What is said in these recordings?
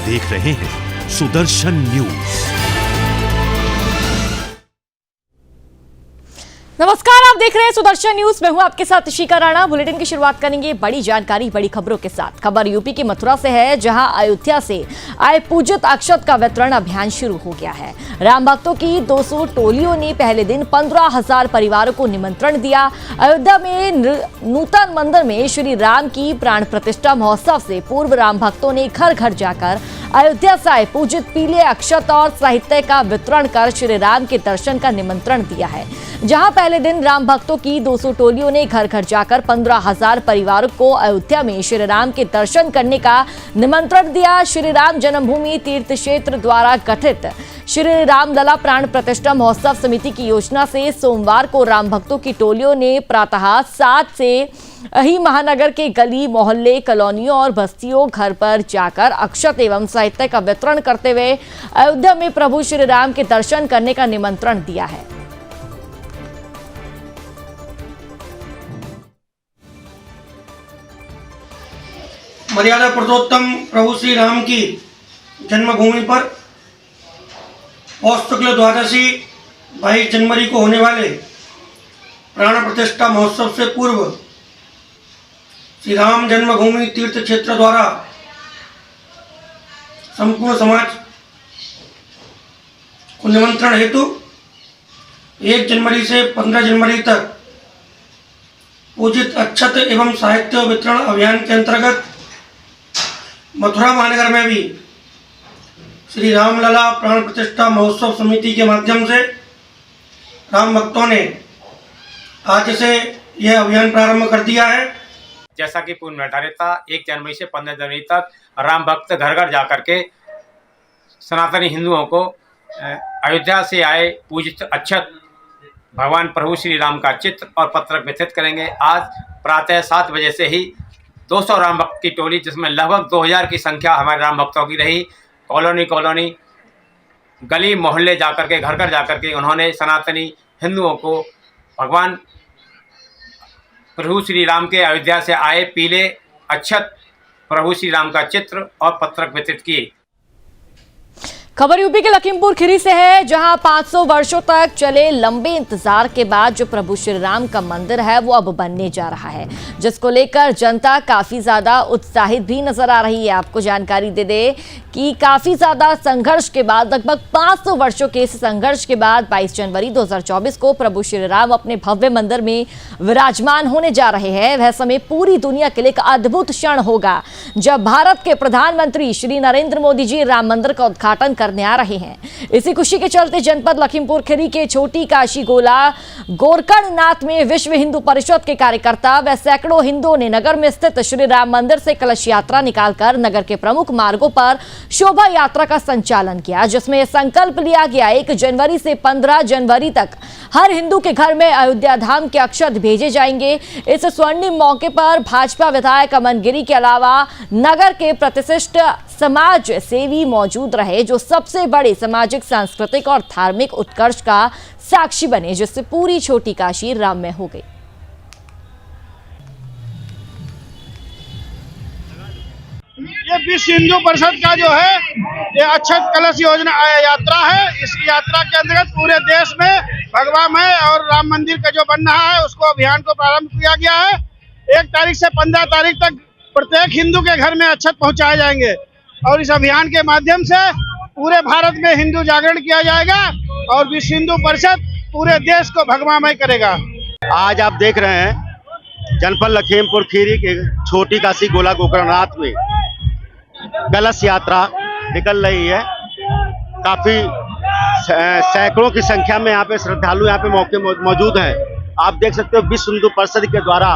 देख रहे हैं सुदर्शन न्यूज। नमस्कार, आप देख रहे हैं सुदर्शन न्यूज। मैं हूं आपके साथ शिखा राणा। बुलेटिन की शुरुआत करेंगे बड़ी जानकारी, बड़ी खबरों के साथ। खबर यूपी की मथुरा से है, जहां अयोध्या से आए पूजित अक्षत का वितरण अभियान शुरू हो गया है। राम भक्तों की 200 टोलियों ने पहले दिन 15,000 परिवारों को निमंत्रण दिया। अयोध्या में नूतन मंदिर में श्री राम की प्राण प्रतिष्ठा महोत्सव से पूर्व राम भक्तों ने घर घर जाकर अयोध्या से आए पूजित पीले अक्षत और साहित्य का वितरण कर श्री राम के दर्शन का निमंत्रण दिया है। जहां पहले दिन राम भक्तों की 200 टोलियों ने घर घर जाकर 15,000 परिवारों को अयोध्या में श्री राम के दर्शन करने का निमंत्रण दिया। श्री राम जन्मभूमि तीर्थ क्षेत्र द्वारा गठित श्री राम लला प्राण प्रतिष्ठा महोत्सव समिति की योजना से सोमवार को राम भक्तों की टोलियों ने प्रातः 7 से ही महानगर के गली मोहल्ले, कॉलोनियों और बस्तियों घर पर जाकर अक्षत एवं साहित्य का वितरण करते हुए अयोध्या में प्रभु श्री राम के दर्शन करने का निमंत्रण दिया है। मर्यादा पुरुषोत्तम प्रभु श्री राम की जन्मभूमि पर पौष शुक्ल द्वादशी 22 जनवरी को होने वाले प्राण प्रतिष्ठा महोत्सव से पूर्व श्री राम जन्मभूमि तीर्थ क्षेत्र द्वारा संपूर्ण समाज को निमंत्रण हेतु 1 जनवरी से 15 जनवरी तक पूजित अक्षत एवं साहित्य वितरण अभियान के अंतर्गत मथुरा महानगर में भी श्री राम लला प्राण प्रतिष्ठा महोत्सव समिति के माध्यम से राम भक्तों ने आज से यह अभियान प्रारंभ कर दिया है। जैसा कि पूर्व निर्धारित था, 1 जनवरी से 15 जनवरी तक राम भक्त घर घर जाकर के सनातनी हिंदुओं को अयोध्या से आए पूजित अक्षत भगवान प्रभु श्री राम का चित्र और पत्रक वितरित करेंगे। आज प्रातः 7 बजे से ही 200 राम भक्त की टोली, जिसमें लगभग 2000 की संख्या हमारे राम भक्तों की रही, कॉलोनी गली मोहल्ले जाकर के घर घर जाकर के उन्होंने सनातनी हिंदुओं को भगवान प्रभु श्री राम के अयोध्या से आए पीले अक्षत, प्रभु श्री राम का चित्र और पत्रक वितरित किए। खबर यूपी के लखीमपुर खीरी से है, जहां 500 वर्षों तक चले लंबे इंतजार के बाद जो प्रभु श्री राम का मंदिर है वो अब बनने जा रहा है, जिसको लेकर जनता काफी ज्यादा उत्साहित भी नजर आ रही है। आपको जानकारी दे दे कि काफी ज्यादा संघर्ष के बाद, लगभग 500 वर्षों के इस संघर्ष के बाद 22 जनवरी 2024 को प्रभु श्री राम अपने भव्य मंदिर में विराजमान होने जा रहे हैं। वह समय पूरी दुनिया के लिए एक अद्भुत क्षण होगा जब भारत के प्रधानमंत्री श्री नरेंद्र मोदी जी राम मंदिर का उद्घाटन करने आ रहे हैं। इसी खुशी के चलते जनपद लखीमपुर खीरी के छोटी काशी गोला गोरकणनाथ में विश्व हिंदू परिषद के कार्यकर्ता व सैकड़ों हिंदुओं ने नगर में स्थित श्री राम मंदिर से कलश यात्रा निकालकर नगर के प्रमुख मार्गों पर शोभा यात्रा का संचालन किया, जिसमें यह संकल्प लिया गया 1 जनवरी से 15 जनवरी तक हर हिंदू के घर में अयोध्या धाम के अक्षत भेजे जाएंगे। इस स्वर्णिम मौके पर भाजपा विधायक अमन गिरी के अलावा नगर के प्रतिष्ठित समाज सेवी मौजूद रहे, जो सबसे बड़े सामाजिक, सांस्कृतिक और धार्मिक उत्कर्ष का साक्षी बने, जिससे पूरी छोटी काशी राममय हो गई। ये विश्व हिंदू परिषद का जो है ये अक्षत कलश योजना यात्रा है। इस यात्रा के अंतर्गत पूरे देश में भगवामय और राम मंदिर का जो बन रहा है उसको अभियान को प्रारंभ किया गया है। 1 तारीख से 15 तारीख तक प्रत्येक हिंदू के घर में अक्षत पहुंचाए जाएंगे और इस अभियान के माध्यम से पूरे भारत में हिंदू जागरण किया जाएगा और विश्व हिंदू परिषद पूरे देश को भगवामय करेगा। आज आप देख रहे हैं जनपद लखीमपुर खीरी के छोटी काशी गोला गोकर्णनाथ में कलश यात्रा निकल रही है। काफी सैकड़ों की संख्या में यहाँ पे श्रद्धालु यहाँ पे मौके मौजूद हैं। आप देख सकते हो विश्व हिंदू परिषद के द्वारा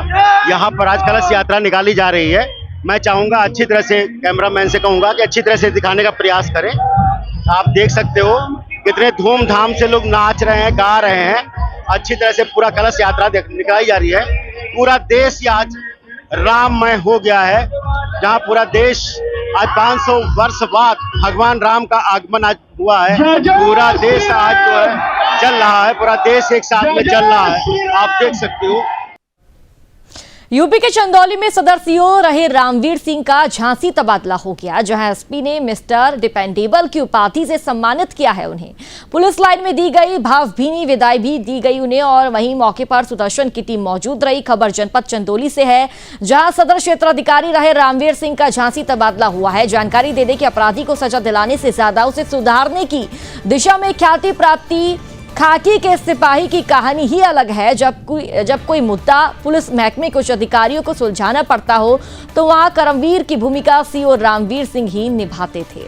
यहाँ पर आज कलश यात्रा निकाली जा रही है। मैं चाहूंगा अच्छी तरह से, कैमरामैन से कहूंगा कि अच्छी तरह से दिखाने का प्रयास करें। आप देख सकते हो कितने धूमधाम से लोग नाच रहे हैं, गा रहे हैं। अच्छी तरह से पूरा कलश यात्रा निकाली जा रही है। पूरा देश आज राममय हो गया है, जहाँ पूरा देश आज 500 वर्ष बाद भगवान राम का आगमन आज हुआ है। पूरा देश आज जो है चल रहा है, पूरा देश एक साथ में चल रहा है। आप देख सकते हो यूपी के चंदौली में सदर सीओ रहे रामवीर सिंह का झांसी तबादला हो गया, जहां एसपी ने मिस्टर डिपेंडेबल की उपाधि से सम्मानित किया है उन्हें। पुलिस लाइन में दी गई भावभीनी विदाई भी दी गई उन्हें और वहीं मौके पर सुदर्शन की टीम मौजूद रही। खबर जनपद चंदौली से है, जहां सदर क्षेत्राधिकारी रहे रामवीर सिंह का झांसी तबादला हुआ है। जानकारी दे दें कि अपराधी को सजा दिलाने से ज्यादा उसे सुधारने की दिशा में ख्याति प्राप्ति खाकी के सिपाही की कहानी ही अलग है। जब कोई मुद्दा पुलिस महकमे के उच्च अधिकारियों को सुलझाना पड़ता हो तो वहां करमवीर की भूमिका सीओ रामवीर सिंह ही निभाते थे।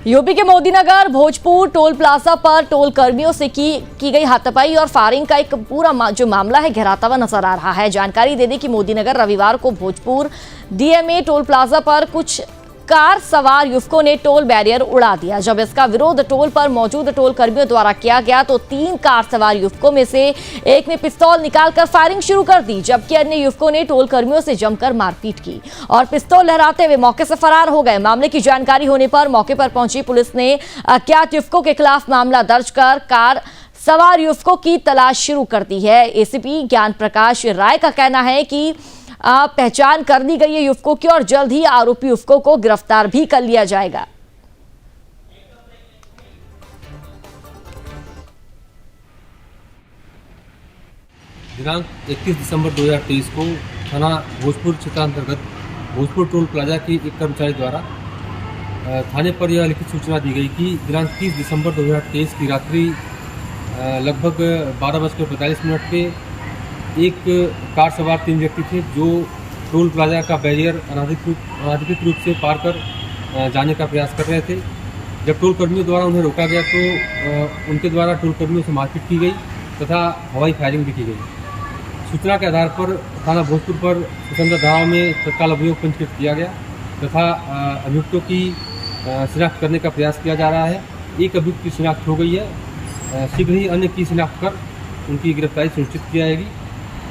यूपी के मोदीनगर भोजपुर टोल प्लाजा पर टोल कर्मियों से की गई हाथापाई और फायरिंग का एक पूरा जो मामला है गहराता हुआ नजर आ रहा है। जानकारी दे दें कि मोदीनगर रविवार को भोजपुर डीएमए टोल प्लाजा पर कुछ कार सवार युवकों ने टोल बैरियर उड़ा दिया। जब इसका विरोध टोल पर मौजूद टोल कर्मियों द्वारा किया गया तो 3 कार सवार युवकों में से एक ने पिस्तौल निकालकर फायरिंग शुरू कर दी, जबकि अन्य युवकों ने टोल कर्मियों से जमकर मारपीट की और पिस्तौल लहराते हुए मौके से फरार हो गए। मामले की जानकारी होने पर मौके पर पहुंची पुलिस ने अज्ञात युवकों के खिलाफ मामला दर्ज कर कार सवार युवकों की तलाश शुरू कर दी है। एसीपी ज्ञान प्रकाश राय का कहना है कि पहचान कर ली गई है युवकों की और जल्द ही आरोपी युवकों को गिरफ्तार भी कर लिया जाएगा। दिनांक 21 दिसंबर 2023 को थाना भोजपुर क्षेत्रांतर्गत भोजपुर टोल प्लाजा की एक कर्मचारी द्वारा थाने पर यह लिखित सूचना दी गई कि दिनांक 30 दिसंबर 2023 की रात्रि लगभग 12:45 पे एक कार सवार 3 व्यक्ति थे जो टोल प्लाजा का बैरियर अनाधिकृत रूप से पार कर जाने का प्रयास कर रहे थे। जब टोल कर्मियों द्वारा उन्हें रोका गया तो उनके द्वारा टोल कर्मियों से मारपीट की गई तथा हवाई फायरिंग भी की गई। सूचना के आधार पर थाना भोजपुर पर स्वतंत्र धाराओं में तत्काल अभियोग पंजीकृत किया गया तथा अभियुक्तों की शिनाख्त करने का प्रयास किया जा रहा है। एक अभियुक्त की शिनाख्त हो गई है, शीघ्र ही अन्य की शिनाख्त कर उनकी गिरफ्तारी सुनिश्चित की जाएगी।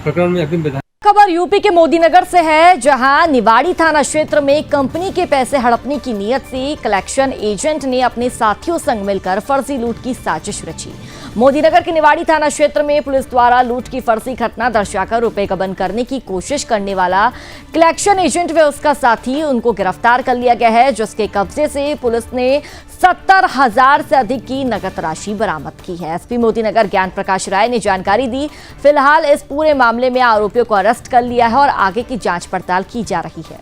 प्रकरण में अग्रिम विधान। खबर यूपी के मोदीनगर से है, जहां निवाड़ी थाना क्षेत्र में कंपनी के पैसे हड़पने की नीयत से कलेक्शन एजेंट ने अपने साथियों संग मिलकर फर्जी लूट की साजिश रची। मोदीनगर के निवाड़ी थाना क्षेत्र में पुलिस द्वारा लूट की फर्जी घटना दर्शाकर रुपए गबन करने की कोशिश करने वाला कलेक्शन एजेंट व उसका साथी उनको गिरफ्तार कर लिया गया है, जिसके कब्जे से पुलिस ने 70,000 से अधिक की नकद राशि बरामद की है। एसपी मोदीनगर ज्ञान प्रकाश राय ने जानकारी दी। फिलहाल इस पूरे मामले में आरोपियों को अरेस्ट कर लिया है और आगे की जांच पड़ताल की जा रही है।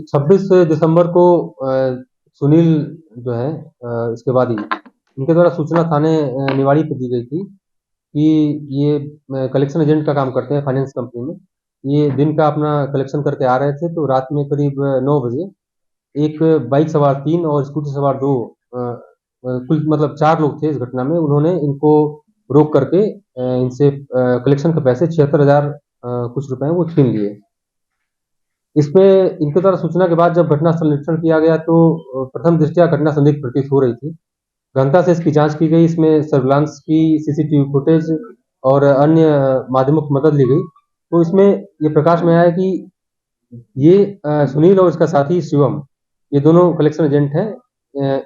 26 दिसंबर को सुनील जो है इसके बाद ही इनके द्वारा सूचना थाने निवाड़ी पे दी गई थी कि ये कलेक्शन एजेंट का काम करते हैं फाइनेंस कंपनी में। ये दिन का अपना कलेक्शन करके आ रहे थे तो रात में करीब 9 बजे एक बाइक सवार 3 और स्कूटी सवार 2 कुल मतलब 4 लोग थे इस घटना में। उन्होंने इनको रोक करके इनसे कलेक्शन के पैसे 76,000 कुछ रुपए वो छीन लिए। इसमें इनके द्वारा सूचना के बाद जब घटनास्थल निरीक्षण किया गया तो प्रथम दृष्टया घटना संदिग्ध प्रतीत हो रही थी। गहनता से इसकी जांच की गई। इसमें सर्विलांस की सीसीटीवी फुटेज और अन्य माध्यमों की मदद ली गई तो इसमें ये प्रकाश में आया कि ये सुनील और इसका साथी शिवम ये दोनों कलेक्शन एजेंट हैं।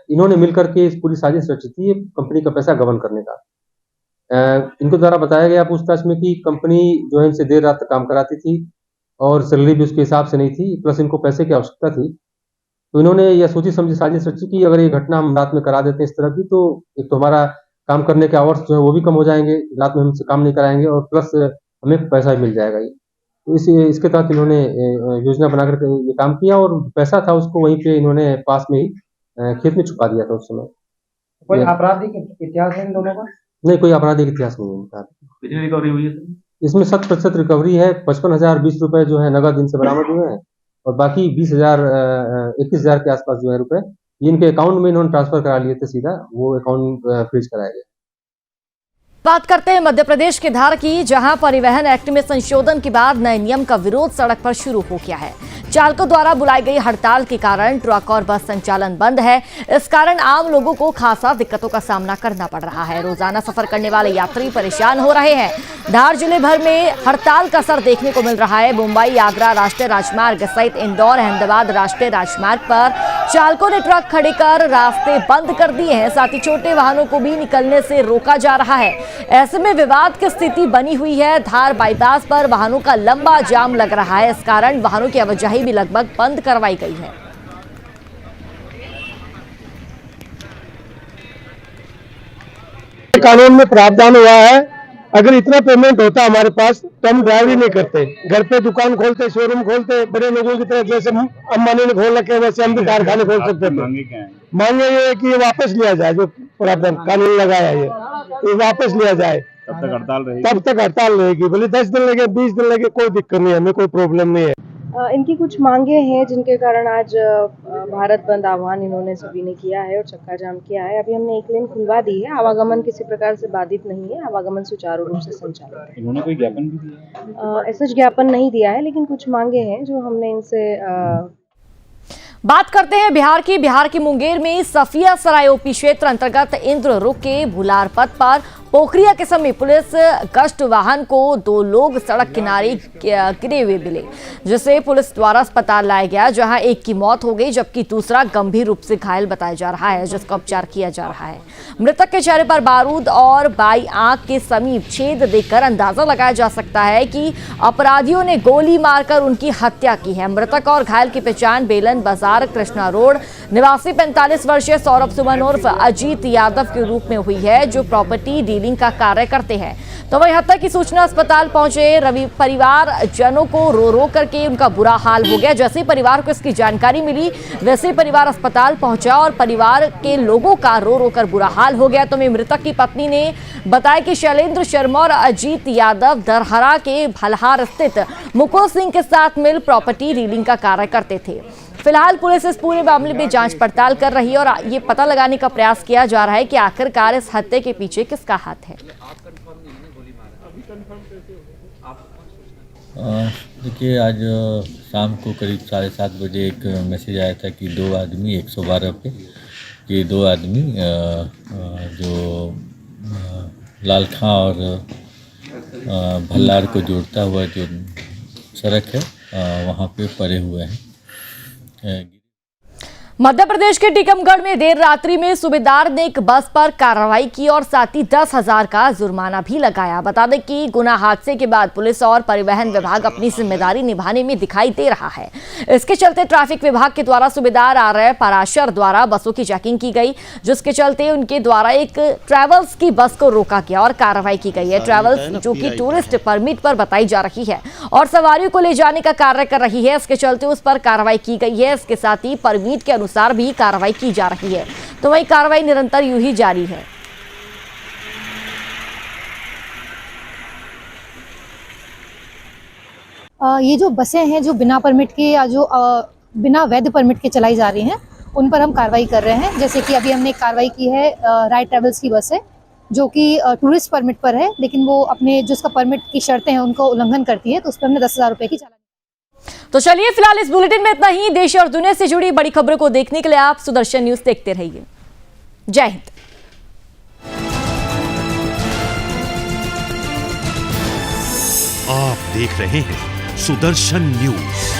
इन्होंने मिलकर के इस पूरी साजिश रची थी कंपनी का पैसा गबन करने का। इनको द्वारा बताया गया पूछताछ में कि कंपनी जो है इनसे देर रात तक काम कराती थी और सैलरी भी उसके हिसाब से नहीं थी, प्लस इनको पैसे की आवश्यकता थी। तो इन्होंने यह सोची समझी साजिश रची कि अगर ये घटना हम रात में करा देते हैं इस तरह की तो एक तो हमारा काम करने के आवर्स जो है वो भी कम हो जाएंगे, रात में हमसे काम नहीं कराएंगे और प्लस हमें पैसा भी मिल जाएगा। ये तो इसके तहत इन्होंने योजना बनाकर ये काम किया और पैसा था उसको वहीं पे इन्होंने पास में ही खेत में छुपा दिया था उस समय। कोई आपराधिक इतिहास है इन दोनों का? नहीं, कोई आपराधिक इतिहास नहीं है इनका। कितनी रिकवरी हुई है? इसमें 100% रिकवरी है। 55,020 रुपए जो है नगद इनसे बरामद हुए हैं और बाकी 21,000 के आसपास जो है रुपए ये इनके अकाउंट में इन्होंने ट्रांसफर करा लिए थे, सीधा वो अकाउंट फ्रीज कराया गया। बात करते हैं मध्य प्रदेश के धार की, जहां परिवहन एक्ट में संशोधन के बाद नए नियम का विरोध सड़क पर शुरू हो गया है। चालकों द्वारा बुलाई गई हड़ताल के कारण ट्रक और बस संचालन बंद है। इस कारण आम लोगों को खासा दिक्कतों का सामना करना पड़ रहा है। रोजाना सफर करने वाले यात्री परेशान हो रहे हैं। धार जिले भर में हड़ताल का असर देखने को मिल रहा है। मुंबई आगरा राष्ट्रीय राजमार्ग सहित इंदौर अहमदाबाद राष्ट्रीय राजमार्ग पर चालकों ने ट्रक खड़े कर रास्ते बंद कर दिए हैं। साथ ही छोटे वाहनों को भी निकलने से रोका जा रहा है। ऐसे में विवाद की स्थिति बनी हुई है। धार बाईपास पर वाहनों का लंबा जाम लग रहा है। इस कारण वाहनों की आवाजाही भी लगभग बंद करवाई गई है। कानून में प्रावधान हुआ है, अगर इतना पेमेंट होता हमारे पास तो हम ड्राइवरी नहीं करते, घर पे दुकान खोलते, शोरूम खोलते, बड़े लोगों की तरह जैसे अंबानी ने खोल रखे वैसे हम भी कारखाने खोल सकते थे। मांगे ये है कि ये वापस लिया जाए, जो प्रावधान कानून लगाया है ये वापस लिया जाए। तब तक हड़ताल रहेगी, भले 10 दिन लगे 20 दिन लगे, कोई दिक्कत नहीं है, हमें कोई प्रॉब्लम नहीं है। इनकी कुछ मांगे हैं जिनके कारण आज भारत बंद आह्वान इन्होंने सभी ने किया है और चक्का जाम किया है। अभी हमने एक लेन खुलवा दी है, आवागमन किसी प्रकार से बाधित नहीं है, आवागमन सुचारू रूप से संचालित है। इन्होंने कोई ज्ञापन भी दिया है? ऐसा ज्ञापन नहीं दिया है, लेकिन कुछ मांगे हैं जो हमने इनसे बात करते हैं बिहार की मुंगेर में सफिया सराय ओपी क्षेत्र अंतर्गत इंद्र रुख के भुलार पथ पर पोखरिया के समीप पुलिस गश्त वाहन को 2 लोग सड़क किनारे गिरे हुए मिले, जिसे पुलिस द्वारा अस्पताल लाया गया, जहां एक की मौत हो गई जबकि दूसरा गंभीर रूप से घायल बताया जा रहा है, जिसका उपचार किया जा रहा है। मृतक के चेहरे पर बारूद और बाई आंख के समीप छेद देखकर अंदाजा लगाया जा सकता है कि अपराधियों ने गोली मारकर उनकी हत्या की है। मृतक और घायल की पहचान बेलन बाजार कृष्णा रोड निवासी 45 वर्षीय सौरभ सुमन उर्फ अजीत यादव के रूप में हुई है, जो प्रॉपर्टी डीलिंग का कार्य करते हैं। तो वही हत्या की सूचना अस्पताल पहुंचे रवि परिवार जनों को रो रो करके उनका बुरा हाल हो गया। जैसे परिवार को इसकी जानकारी मिली वैसे परिवार अस्पताल पहुंचा और परिवार के लोगों का रो रो कर बुरा हाल हो गया। तो मृतक की पत्नी ने बताया कि शैलेंद्र शर्मा और अजीत यादव दरहरा के भलहार स्थित मुकुल सिंह के साथ मिल प्रॉपर्टी डीलिंग का कार्य करते थे। फिलहाल पुलिस इस पूरे मामले में जांच पड़ताल कर रही है और ये पता लगाने का प्रयास किया जा रहा है कि आखिरकार इस हत्या के पीछे किसका हाथ है। देखिए, आज शाम को करीब 7:30 बजे एक मैसेज आया था कि 2 आदमी 112 पे ये 2 आदमी जो लालखां और भल्लार को जोड़ता हुआ जो सड़क है वहाँ पे पड़े हुए हैं। मध्य प्रदेश के टीकमगढ़ में देर रात्रि में सूबेदार ने एक बस पर कार्रवाई की और साथ ही 10,000 का जुर्माना भी लगाया। बता दें कि गुना हादसे के बाद पुलिस और परिवहन विभाग अपनी जिम्मेदारी निभाने में दिखाई दे रहा है। इसके चलते ट्रैफिक विभाग के द्वारा सूबेदार आर पराशर द्वारा बसों की चेकिंग की गई, जिसके चलते उनके द्वारा एक ट्रैवल्स की बस को रोका गया और कार्रवाई की गई है। ट्रैवल्स जो कि टूरिस्ट परमिट पर बताई जा रही है और सवारियों को ले जाने का कार्य कर रही है, इसके चलते उस पर कार्रवाई की गई है। इसके साथ ही परमिट के अनुसार भी कार्रवाई की जा रही है। तो वही कार्रवाई निरंतर यूं ही जारी है। ये जो बसें हैं जो बिना परमिट के या जो बिना वैध परमिट के चलाई जा रही हैं, उन पर हम कार्रवाई कर रहे हैं। जैसे कि अभी हमने कार्रवाई की है राय ट्रैवल्स की बस है जो कि टूरिस्ट परमिट पर है, लेकिन वो अपने जो उसका परमिट की शर्तें हैं उनको उल्लंघन करती है, तो उस पर हमने 10,000 रुपए की चालान। तो चलिए फिलहाल इस बुलेटिन में इतना ही। देश और दुनिया से जुड़ी बड़ी खबरों को देखने के लिए आप सुदर्शन न्यूज देखते रहिए। जय हिंद। आप देख रहे हैं सुदर्शन न्यूज।